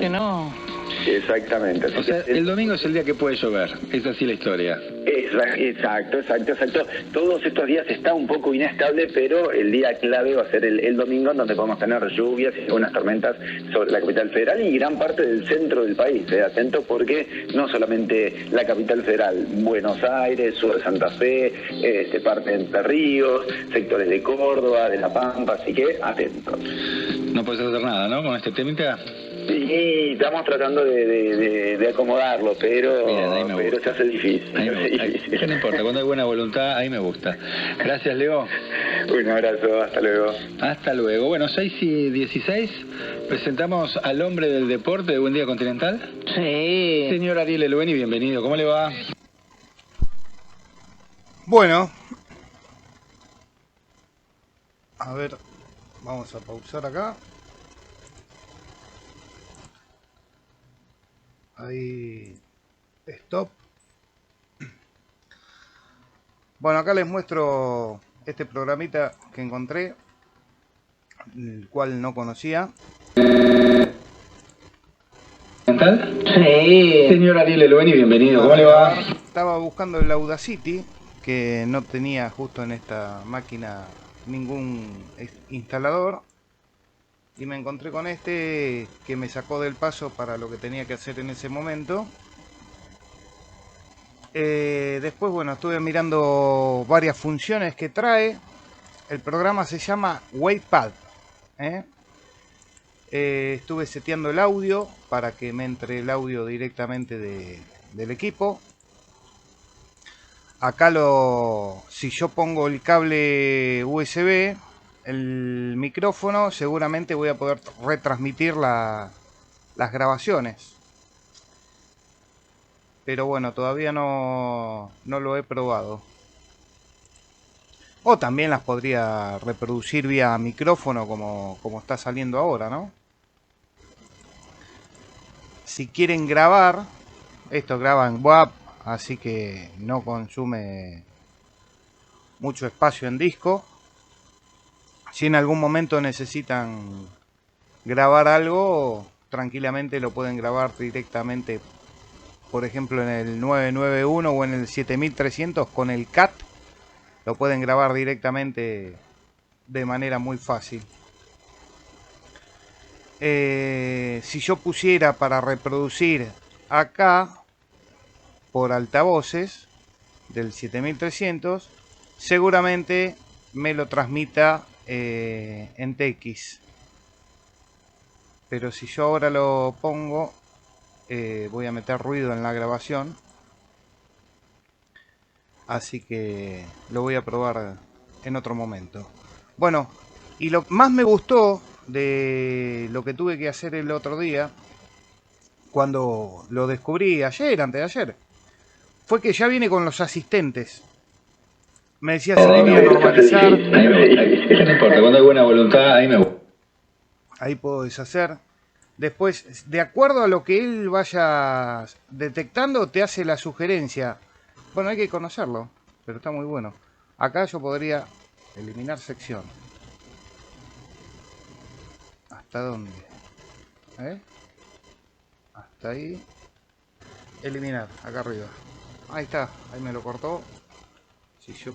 que no. Exactamente. O sea, el domingo es el día que puede llover. Es así la historia. Exacto. Todos estos días está un poco inestable, pero el día clave va a ser el domingo, donde podemos tener lluvias y algunas tormentas sobre la capital federal y gran parte del centro del país. Atento, porque no solamente la capital federal, Buenos Aires, sur de Santa Fe, parte de Entre Ríos, sectores de Córdoba, de La Pampa, así que atentos. No puedes hacer nada, ¿no? Con este temita. Sí, estamos tratando de acomodarlo, pero, Bien, pero se hace difícil. Eso no importa, cuando hay buena voluntad, ahí me gusta. Gracias, Leo. Un abrazo, hasta luego. Hasta luego. Bueno, 6:16, presentamos al hombre del deporte de Buen Día Continental. Sí. Señor Ariel Elueni, bienvenido. ¿Cómo le va? Bueno, a ver, vamos a pausar acá. Ahí, stop. Bueno, acá les muestro este programita que encontré, el cual no conocía. Sí. Señor Ariel Elueni, bienvenido. ¿Cómo le va? Estaba buscando el Audacity, que no tenía justo en esta máquina ningún instalador. Y me encontré con este que me sacó del paso para lo que tenía que hacer en ese momento. Después, bueno, estuve mirando varias funciones que trae. El programa se llama Wavepad. Estuve seteando el audio para que me entre el audio directamente del equipo. Acá si yo pongo el cable USB, el micrófono, seguramente voy a poder retransmitir las grabaciones. Pero bueno, todavía no lo he probado. O también las podría reproducir vía micrófono como está saliendo ahora, ¿no? Si quieren grabar, esto graba en WAV, así que no consume mucho espacio en disco. Si en algún momento necesitan grabar algo, tranquilamente lo pueden grabar directamente, por ejemplo en el 991 o en el 7300 con el CAT. Lo pueden grabar directamente de manera muy fácil. Si yo pusiera para reproducir acá por altavoces del 7300, seguramente me lo transmita en TX. Pero si yo ahora lo pongo, voy a meter ruido en la grabación. Así que lo voy a probar en otro momento. Bueno, y lo más me gustó de lo que tuve que hacer el otro día, cuando lo descubrí ayer, antes de ayer, fue que ya viene con los asistentes. Me decía si quería normalizar. Eso no importa, cuando hay buena voluntad, ahí me gusta. Ahí puedo deshacer. Después, de acuerdo a lo que él vaya detectando, te hace la sugerencia. Bueno, hay que conocerlo, pero está muy bueno. Acá yo podría eliminar sección. ¿Hasta dónde? Hasta ahí. Eliminar, acá arriba. Ahí está, ahí me lo cortó. Si yo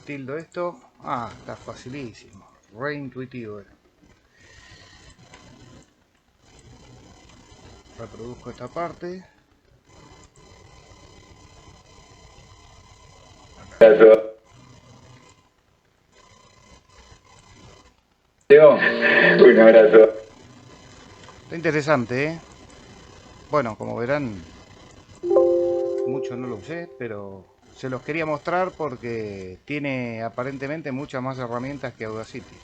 tildo esto... Ah, está facilísimo. Re intuitivo. Reproduzco esta parte. Leo, Un abrazo. Está interesante, Bueno, como verán, mucho no lo usé, pero se los quería mostrar porque tiene aparentemente muchas más herramientas que Audacity.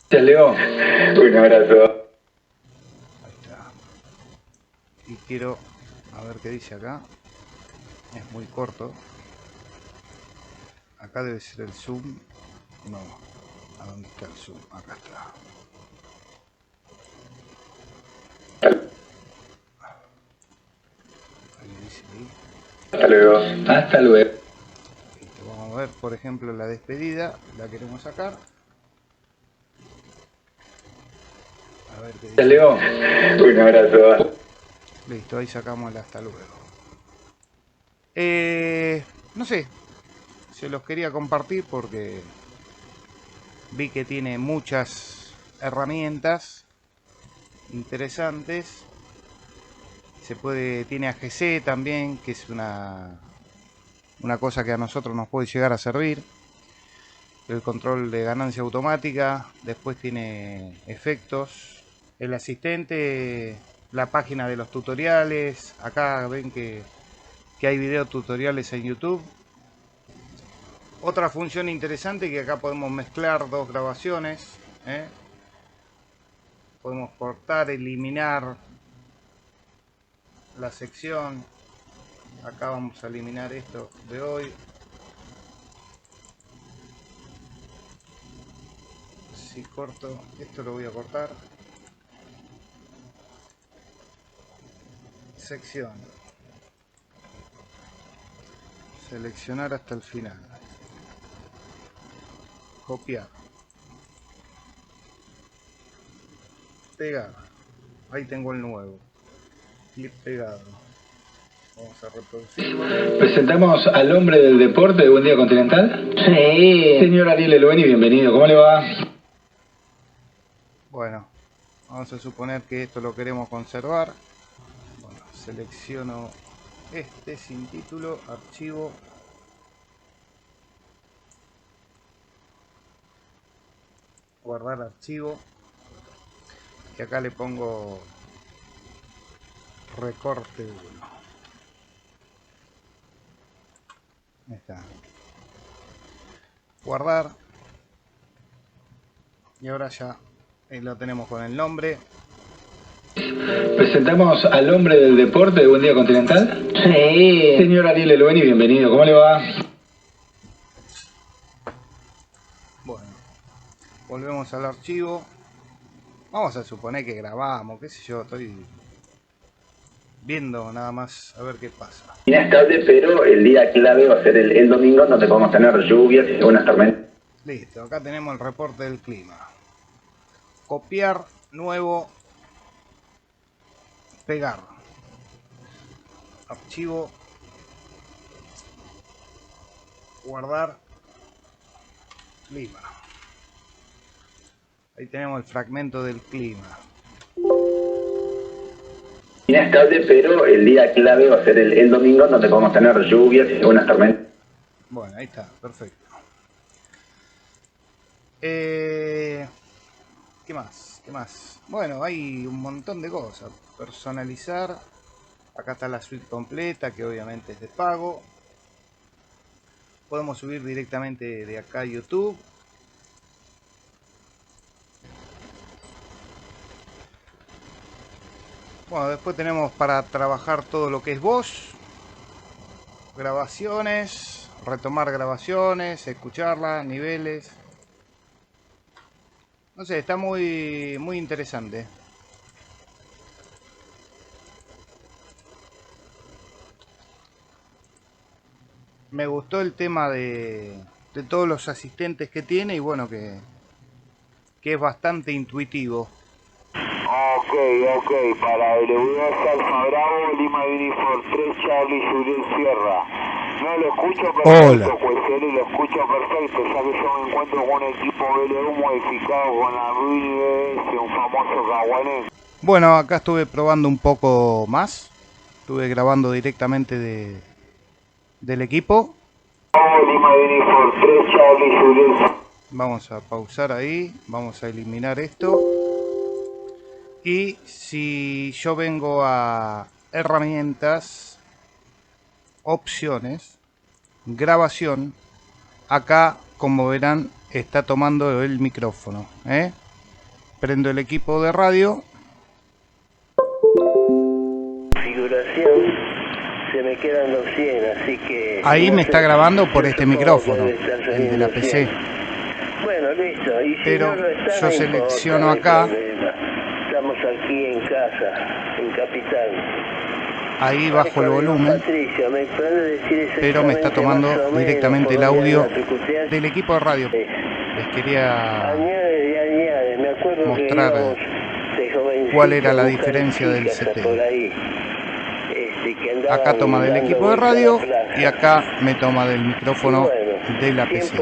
gracias, Leo. Un abrazo. Ahí está. Y quiero, a ver qué dice acá. Es muy corto. Acá debe ser el zoom. No. ¿A dónde está el zoom? Acá está. Ahí dice ahí. Hasta luego. Hasta luego. Listo, vamos a ver, por ejemplo, la despedida. La queremos sacar. A ver qué Te dice. leo. Un abrazo. Listo, ahí sacamos el hasta luego. No sé, se los quería compartir porque vi que tiene muchas herramientas interesantes. Tiene AGC también, que es una cosa que a nosotros nos puede llegar a servir. El control de ganancia automática, después tiene efectos, el asistente, la página de los tutoriales. Acá ven que hay video tutoriales en YouTube. Otra función interesante, que acá podemos mezclar dos grabaciones, ¿eh? Podemos cortar, eliminar la sección. Acá vamos a eliminar esto de hoy. Si corto, esto lo voy a cortar. Sección. Seleccionar hasta el final. Copiar. Pegar. Ahí tengo el nuevo. Clip pegado. Vamos a reproducirlo. Presentamos al hombre del deporte de Buen Día Continental. Sí. Señor Ariel Eloeni, bienvenido. ¿Cómo le va? Bueno, vamos a suponer que esto lo queremos conservar. Bueno, selecciono este sin título, archivo. Guardar archivo. Y acá le pongo recorte 1. Ahí está. Guardar. Y ahora ya lo tenemos con el nombre. Presentamos al hombre del deporte de Buen Día Continental. Sí. Señor Ariel Eloeni, bienvenido. ¿Cómo le va? Bueno, volvemos al archivo. Vamos a suponer que grabamos, qué sé yo, estoy viendo nada más a ver qué pasa. Inestable, pero el día clave va a ser el domingo, donde podemos tener lluvias y algunas tormentas. Listo, acá tenemos el reporte del clima. Copiar, nuevo, pegar. Archivo, guardar, clima. Ahí tenemos el fragmento del clima. Inestable, pero el día clave va a ser el domingo, donde podemos tener lluvias y algunas tormentas. Bueno, ahí está, perfecto. ¿Qué más? ¿Qué más? Bueno, hay un montón de cosas. Personalizar. Acá está la suite completa, que obviamente es de pago. Podemos subir directamente de acá a YouTube. Bueno, después tenemos para trabajar todo lo que es voz, grabaciones, retomar grabaciones, escucharlas, niveles. No sé, está muy interesante. Me gustó el tema de todos los asistentes que tiene y bueno, que es bastante intuitivo. Ok, para WS Alfa Bravo, Lima Uniform 3, Charlie Julián Sierra. No lo escucho perfecto, Hola. pues él lo escucha perfecto, ya que yo me encuentro con un equipo BLU modificado con la BS, un famoso caguanés. Bueno, acá estuve probando un poco más. Estuve grabando directamente del equipo. Lima Uniform 3, Charlie Julián. Vamos a pausar ahí. Vamos a eliminar esto. Y si yo vengo a herramientas, opciones, grabación, acá como verán está tomando el micrófono, ¿eh? Prendo el equipo de radio. Configuración, se me quedan 200, así que... Ahí no me sé, está grabando por este supongo micrófono, que debe estar el de la saliendo PC. 100. Bueno, listo, y si Pero no lo está, yo no selecciono importa, no acá. hay problema. Estamos aquí en casa, en Capital. Ahí bajo el volumen, Patricia, ¿me puede decir pero me está exactamente tomando más o menos directamente por el dónde audio anda tu cuestión? del equipo de radio. Les quería Añade, me acuerdo mostrar que íbamos de cuál era la diferencia del seteo. Acá toma del equipo de radio y acá me toma del micrófono de la PC.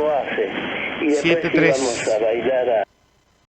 7-3.